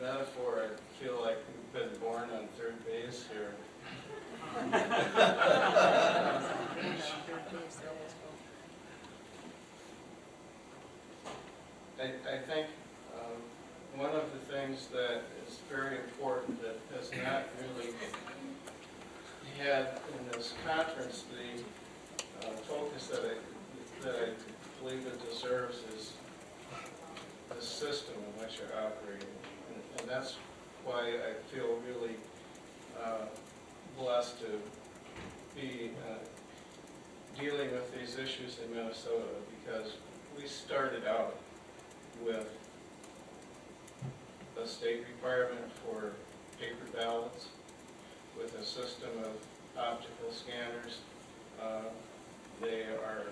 metaphor, I feel like we've been born on third base here. I think one of the things that is very important that has not really had in this conference the focus that I believe it deserves is the system in which you're operating. And that's why I feel really blessed to be dealing with these issues in Minnesota, because we started out with a state requirement for paper ballots, with a system of optical scanners. They are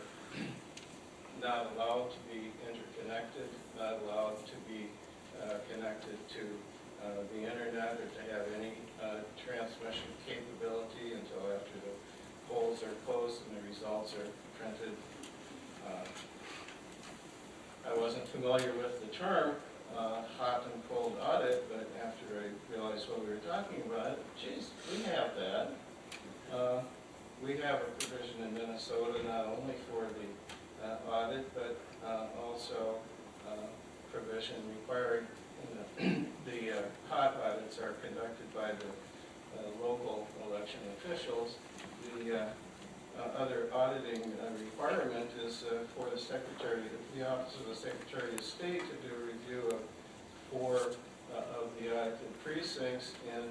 not allowed to be interconnected, not allowed to be connected to the internet or to have any transmission capability until after the polls are closed and the results are printed. I wasn't familiar with the term hot and cold audit, but after I realized what we were talking about, geez, we have that. We have a provision in Minnesota not only for the audit, but also provision requiring the hot audits are conducted by the local election officials. The other auditing requirement is for the Secretary, the Office of the Secretary of State to do a review of 4 of the audited precincts in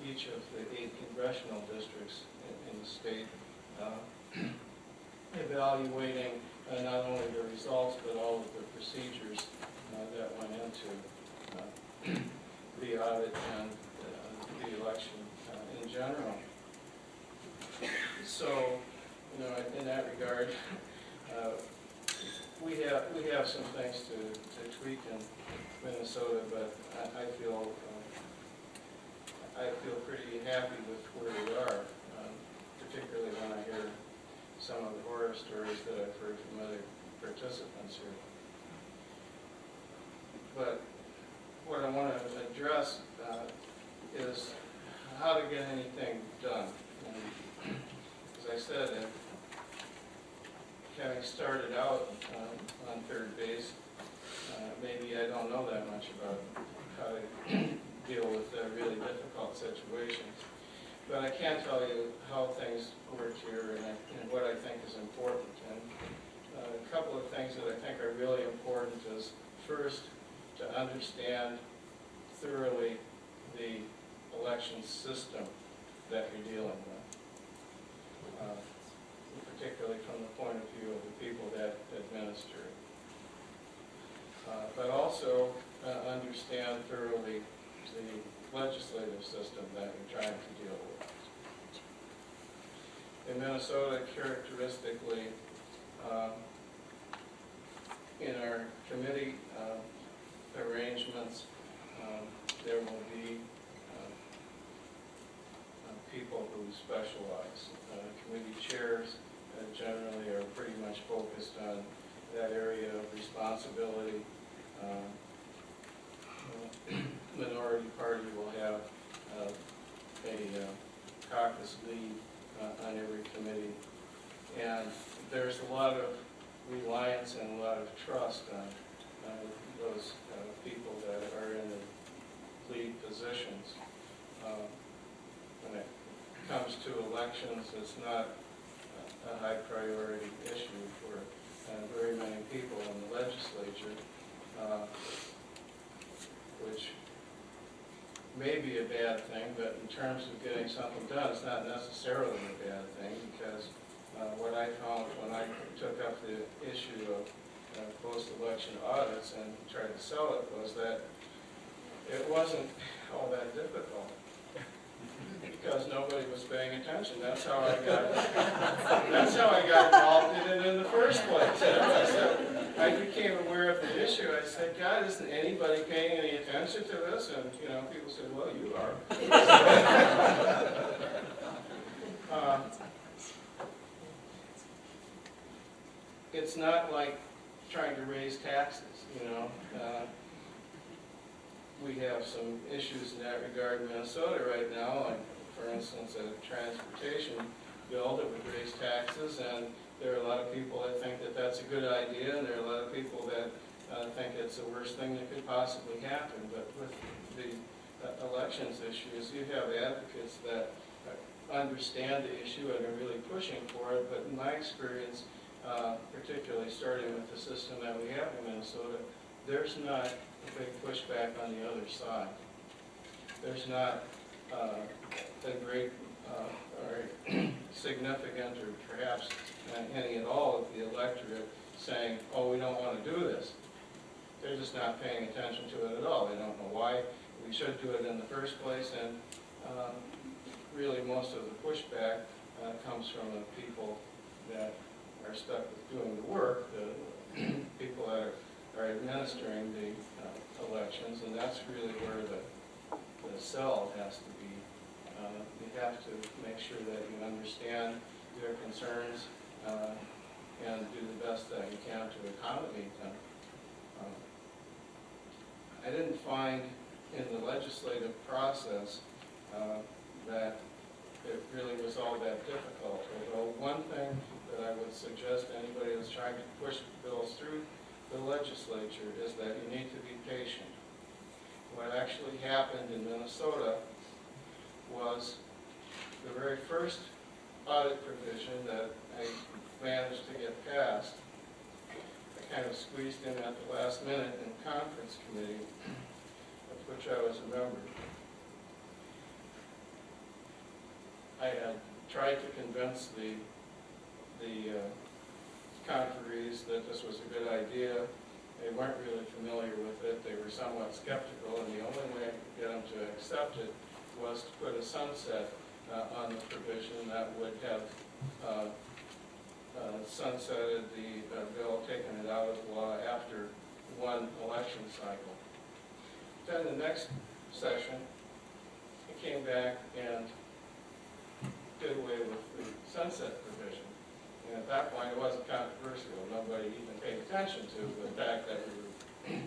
each of the 8 congressional districts in the state, evaluating not only the results but all of the procedures that went into the audit and the election in general. So, you know, in that regard, we have some things to tweak in Minnesota, but I feel pretty happy with where we are, particularly when I hear some of the horror stories that I've heard from other participants here. But what I want to address is how to get anything done. And as I said, having started out on third base, maybe I don't know that much about how to deal with really difficult situations. But I can tell you how things work here and what I think is important. And a couple of things that I think are really important is, first, to understand thoroughly the election system that you're dealing with, particularly from the point of view of the people that administer it. But also understand thoroughly the legislative system that you're trying to deal with. In Minnesota, characteristically, in our committee arrangements, there will be people who specialize. Committee chairs generally are pretty much focused on that area of responsibility. Minority party will have a caucus lead on every committee, and there's a lot of reliance and a lot of trust on those people that are in the lead positions. When it comes to elections, it's not a high priority issue for very many people in the legislature, which may be a bad thing, but in terms of getting something done, it's not necessarily a bad thing, because what I found when I took up the issue of post-election audits and tried to sell it was that it wasn't all that difficult, because nobody was paying attention. That's how I got involved in it in the first place. You know, I became aware of the issue. I said, God, isn't anybody paying any attention to this? And you know, people said, well, you are. It's not like trying to raise taxes, you know. we have some issues in that regard in Minnesota right now, like for instance a transportation bill that would raise taxes, and there are a lot of people that think that that's a good idea, and there are a lot of people that think it's the worst thing that could possibly happen. But with the elections issues, you have advocates that understand the issue and are really pushing for it, but in my experience, particularly starting with the system that we have in Minnesota, there's not a big pushback on the other side. There's not a great or significant, or perhaps any at all, of the electorate saying, oh, we don't want to do this. They're just not paying attention to it at all. They don't know why we should do it in the first place, and really most of the pushback comes from the people that are stuck with doing the work, the people that are administering the elections, and that's really where the sell has to be. You have to make sure that you understand their concerns and do the best that you can to accommodate them. I didn't find in the legislative process that it really was all that difficult, although one thing that I would suggest to anybody that's trying to push bills through the legislature is that you need to be patient. What actually happened in Minnesota was the very first audit provision that I managed to get passed, I kind of squeezed in at the last minute in conference committee, of which I was a member. I had tried to convince the conferees that this was a good idea. They weren't really familiar with it. They were somewhat skeptical, and the only way I could get them to accept it was to put a sunset on the provision that would have sunsetted the bill, taken it out of law after one election cycle. Then the next session, it came back and did away with the sunset provision. And at that point, it wasn't controversial. Nobody even paid attention to the fact that we were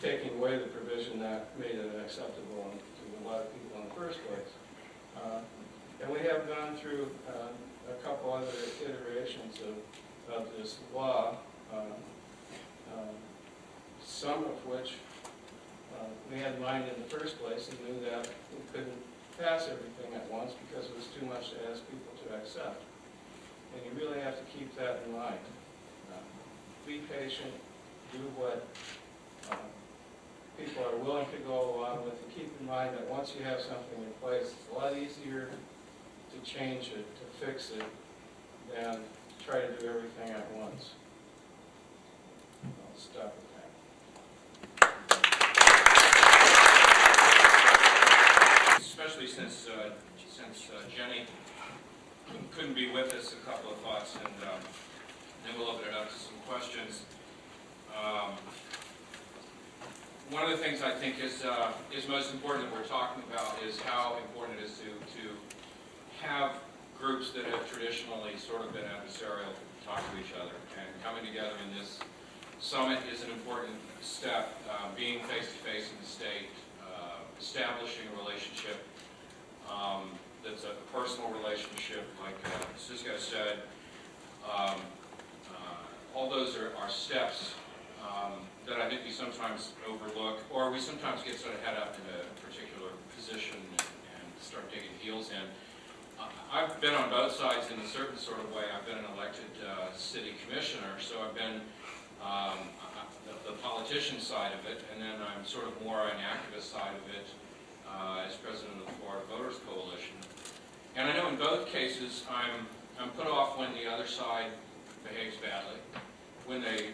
taking away the provision that made it acceptable to a lot of people in the first place. And we have gone through a couple other iterations of this law, some of which we had in mind in the first place and knew that we couldn't pass everything at once because it was too much to ask people to accept. And you really have to keep that in mind. Be patient, do what people are willing to go along with, and keep in mind that once you have something in place, it's a lot easier to change it, to fix it, than to try to do everything at once. I'll stop with that. Especially since Jenny couldn't be with us, a couple of thoughts, and then we'll open it up to some questions. One of the things I think is most important that we're talking about is how important it is to have groups that have traditionally sort of been adversarial talk to each other. And coming together in this summit is an important step, being face-to-face in the state, establishing a relationship that's a personal relationship, like Cisco said. All those are steps that I think we sometimes overlook, or we sometimes get sort of head up in a particular position and start digging heels in. I've been on both sides in a certain sort of way. I've been an elected city commissioner, so I've been the politician side of it, and then I'm sort of more an activist side of it as president of the Florida Voters Coalition. And I know in both cases I'm put off when the other side behaves badly, when they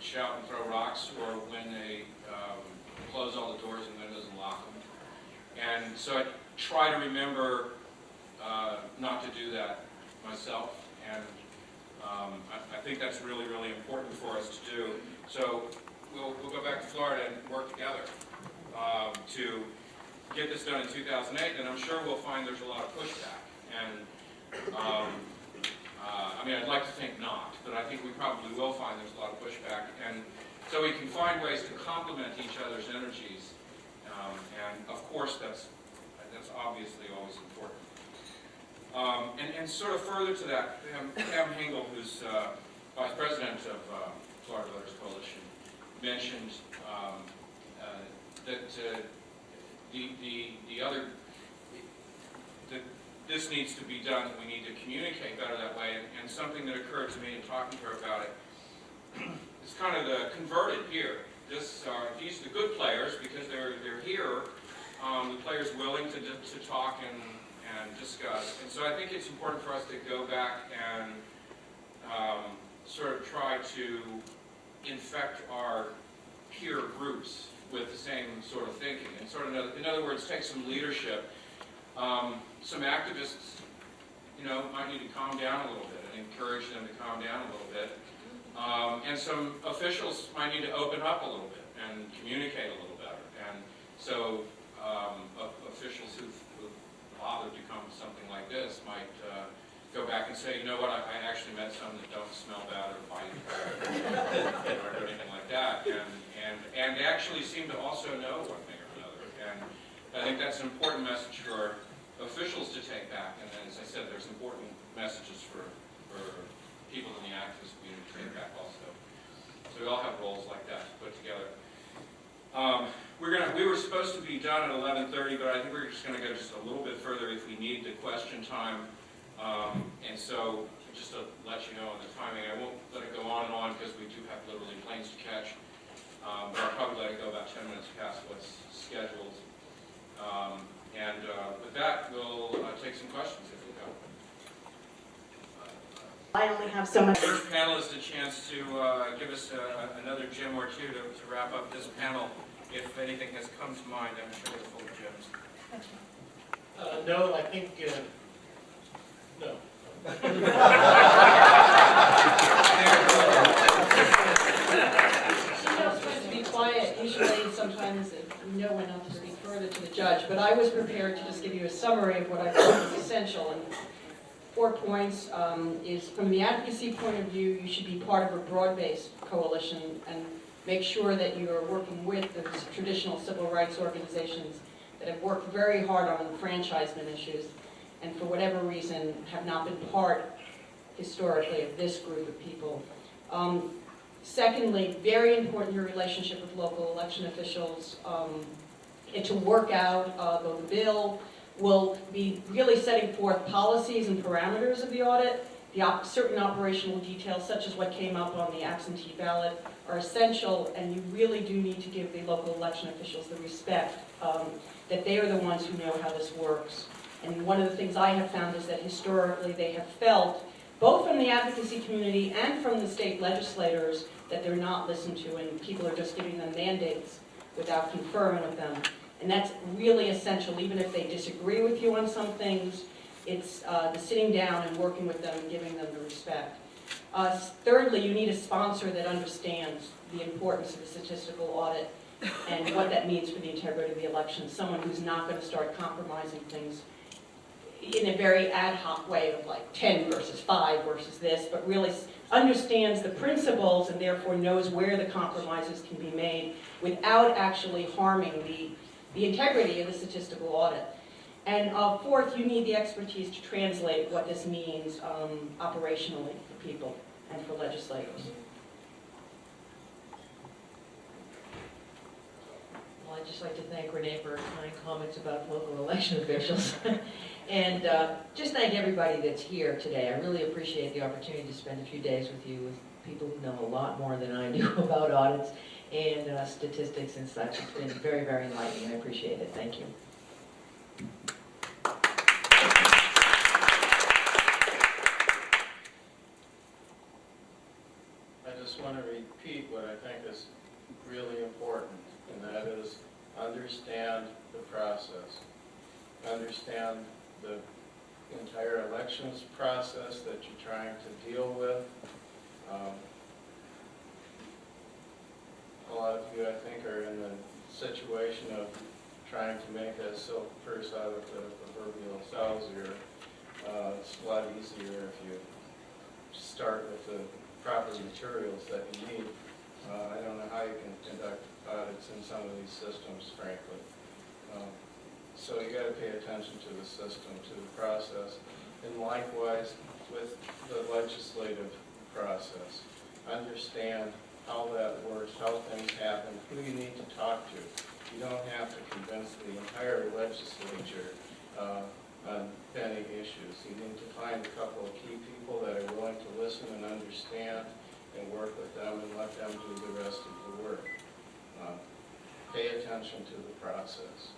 shout and throw rocks, or when they close all the doors and windows and lock them. And so I try to remember not to do that myself, and I think that's really, really important for us to do. So we'll go back to Florida and work together to get this done in 2008, and I'm sure we'll find there's a lot of pushback. And I mean, I'd like to think not, but I think we probably will find there's a lot of pushback. And so we can find ways to complement each other's energies And of course, that's obviously always important. And sort of further to that, Pam Hingle, who's Vice President of Florida Voters Coalition, mentioned that that this needs to be done, we need to communicate better that way, and something that occurred to me in talking to her about it, it's kind of the converted here. These are the good players because they're here, the players willing to talk and discuss. And so I think it's important for us to go back and sort of try to infect our peer groups with the same sort of thinking. And sort of, in other words, take some leadership. Some activists, might need to calm down a little bit and encourage them to calm down a little bit. And some officials might need to open up a little bit and communicate a little better. And so officials who've bothered to come to something like this might go back and say, you know what, I actually met some that don't smell bad or bite or anything like that. And they actually seem to also know one thing or another. And I think that's an important message for officials to take back. And then, as I said, there's important messages for people in the activist community to take back also. So we all have roles like that to put together. We were supposed to be done at 11:30, but I think we're just going to go just a little bit further if we need the question time. And so, just to let you know on the timing, I won't let it go on and on because we do have literally planes to catch. But I'll probably let it go about 10 minutes past what's scheduled. With that, we'll take some questions if you'll go. I only have so much. First panelist a chance to give us another gem or two to wrap up this panel. If anything has come to mind, I'm sure they're full of gems. No, I think, no. She knows when to be quiet. Usually, sometimes we know when not to speak further to the judge. But I was prepared to just give you a summary of what I thought was essential. And 4 points is, from the advocacy point of view, you should be part of a broad-based coalition and make sure that you are working with the traditional civil rights organizations that have worked very hard on enfranchisement issues and for whatever reason have not been part historically of this group of people. Secondly, very important, your relationship with local election officials and to work out, though the bill will be really setting forth policies and parameters of the audit. Certain operational details, such as what came up on the absentee ballot, are essential, and you really do need to give the local election officials the respect that they are the ones who know how this works. And one of the things I have found is that historically they have felt, both from the advocacy community and from the state legislators, that they're not listened to and people are just giving them mandates without conferring with them. And that's really essential, even if they disagree with you on some things. It's the sitting down and working with them and giving them the respect. Thirdly, you need a sponsor that understands the importance of the statistical audit and what that means for the integrity of the election. Someone who's not going to start compromising things in a very ad hoc way of like 10 versus 5 versus this, but really understands the principles and therefore knows where the compromises can be made without actually harming the integrity of the statistical audit. And fourth, you need the expertise to translate what this means operationally for people and for legislators. Well, I'd just like to thank Renee for her kind comments about local election officials. And just thank everybody that's here today. I really appreciate the opportunity to spend a few days with you, with people who know a lot more than I do about audits and statistics and such. It's been very, very enlightening. I appreciate it. Thank you. I just want to repeat what I think is really important, and that is understand the process. Understand the entire elections process that you're trying to deal with. A lot of you, I think, are in the situation of trying to make a silk purse out of the proverbial sow's ear. It's a lot easier if you start with the proper materials that you need. I don't know how you can conduct audits in some of these systems, frankly. So you gotta pay attention to the system, to the process, and likewise with the legislative process. Understand how that works, how things happen, who you need to talk to. You don't have to convince the entire legislature on many issues. You need to find a couple of key people that are willing to listen and understand and work with them and let them do the rest of the work. Pay attention to the process.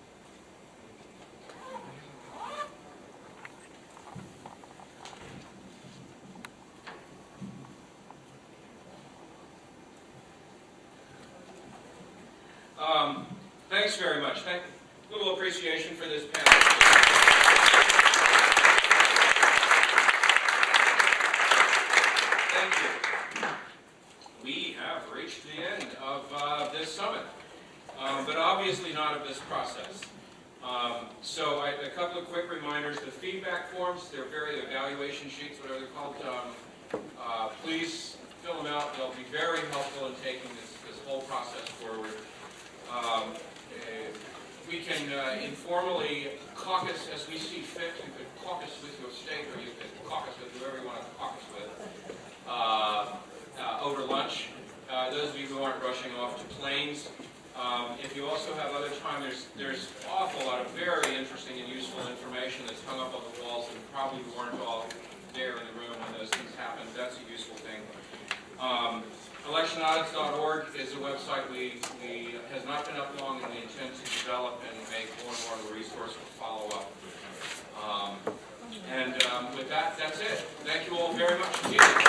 Thanks very much. A little appreciation for this panel. Thank you. We have reached the end of this summit, but obviously not of this process. So a couple of quick reminders. The feedback forms, they're very evaluation sheets, whatever they're called. Please fill them out. They'll be very helpful in taking this whole process forward. We can informally caucus as we see fit. You could caucus with your state, or you could caucus with whoever you want to caucus with over lunch. Those of you who aren't rushing off to planes, if you also have other time, there's an awful lot of very interesting and useful information that's hung up on the walls and probably weren't all there in the room when those things happened. That's a useful thing. Electionaudits.org is a website we has not been up long, and we intend to develop and make more and more of a resource to follow up. With that, that's it. Thank you all very much indeed.